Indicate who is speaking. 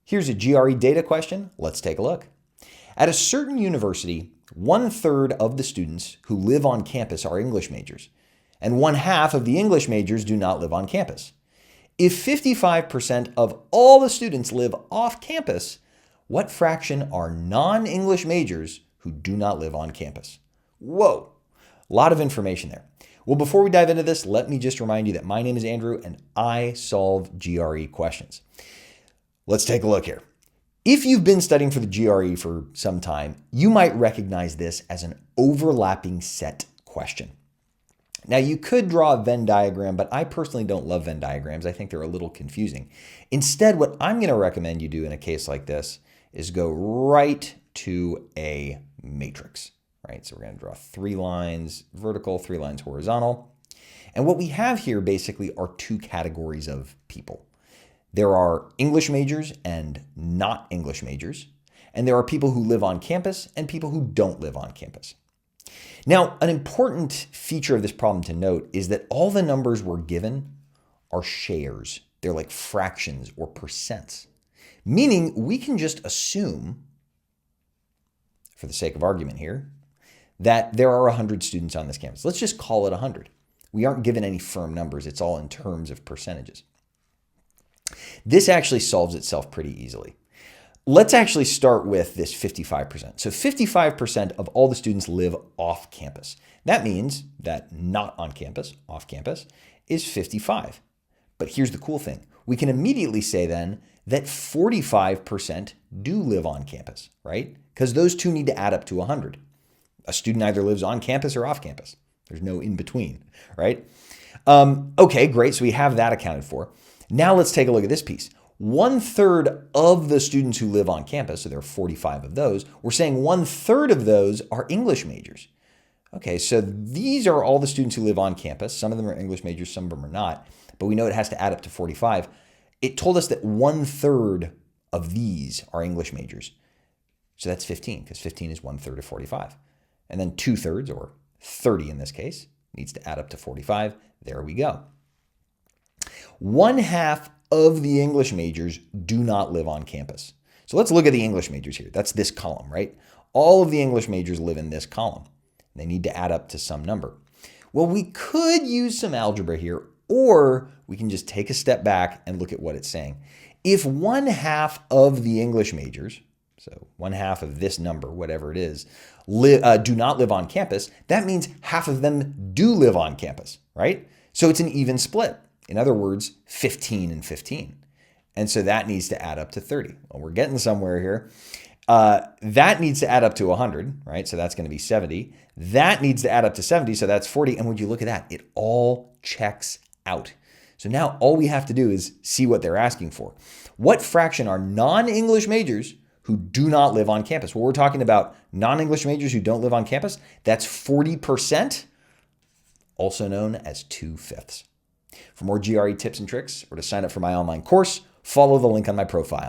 Speaker 1: Here's a GRE data question. Let's take a look. At a certain university, 1/3 of the students who live on campus are English majors, and 1/2 of the English majors do not live on campus. If 55% of all the students live off campus, what fraction are non-English majors who do not live on campus? Whoa, a lot of information there. Well, before we dive into this, let me just remind you that my name is Andrew and I solve GRE questions. Let's take a look here. If you've been studying for the GRE for some time, you might recognize this as an overlapping set question. Now, you could draw a Venn diagram, but I personally don't love Venn diagrams. I think they're a little confusing. Instead, what I'm going to recommend you do in a case like this is go right to a matrix, right? So we're going to draw 3 lines vertical, 3 lines horizontal. And what we have here basically are 2 categories of people. There are English majors and not English majors, and there are people who live on campus and people who don't live on campus. Now, an important feature of this problem to note is that all the numbers we're given are shares. They're like fractions or percents, meaning we can just assume, for the sake of argument here, that there are 100 students on this campus. Let's just call it 100. We aren't given any firm numbers. It's all in terms of percentages. This actually solves itself pretty easily. Let's actually start with this 55%. So 55% of all the students live off campus. That means that not on campus, off campus, is 55. But here's the cool thing. We can immediately say then that 45% do live on campus, right? Because those two need to add up to 100. A student either lives on campus or off campus. There's no in between, right? Okay, great. So we have that accounted for. Now let's take a look at this piece. 1/3 of the students who live on campus, so there are 45 of those, we're saying 1/3 of those are English majors. Okay, so these are all the students who live on campus. Some of them are English majors, some of them are not, but we know it has to add up to 45. It told us that 1/3 of these are English majors. So that's 15, because 15 is 1/3 of 45. And then 2/3, or 30 in this case, needs to add up to 45. There we go. 1/2 of the English majors do not live on campus. So let's look at the English majors here. That's this column, right? All of the English majors live in this column. They need to add up to some number. Well, we could use some algebra here, or we can just take a step back and look at what it's saying. If 1/2 of the English majors, so 1/2 of this number, whatever it is, do not live on campus, that means half of them do live on campus, right? So it's an even split. In other words, 15 and 15. And so that needs to add up to 30. Well, we're getting somewhere here. That needs to add up to 100, right? So that's going to be 70. That needs to add up to 70, so that's 40. And would you look at that? It all checks out. So now all we have to do is see what they're asking for. What fraction are non-English majors who do not live on campus? Well, we're talking about non-English majors who don't live on campus. That's 40%, also known as 2/5. For more GRE tips and tricks, or to sign up for my online course, follow the link on my profile.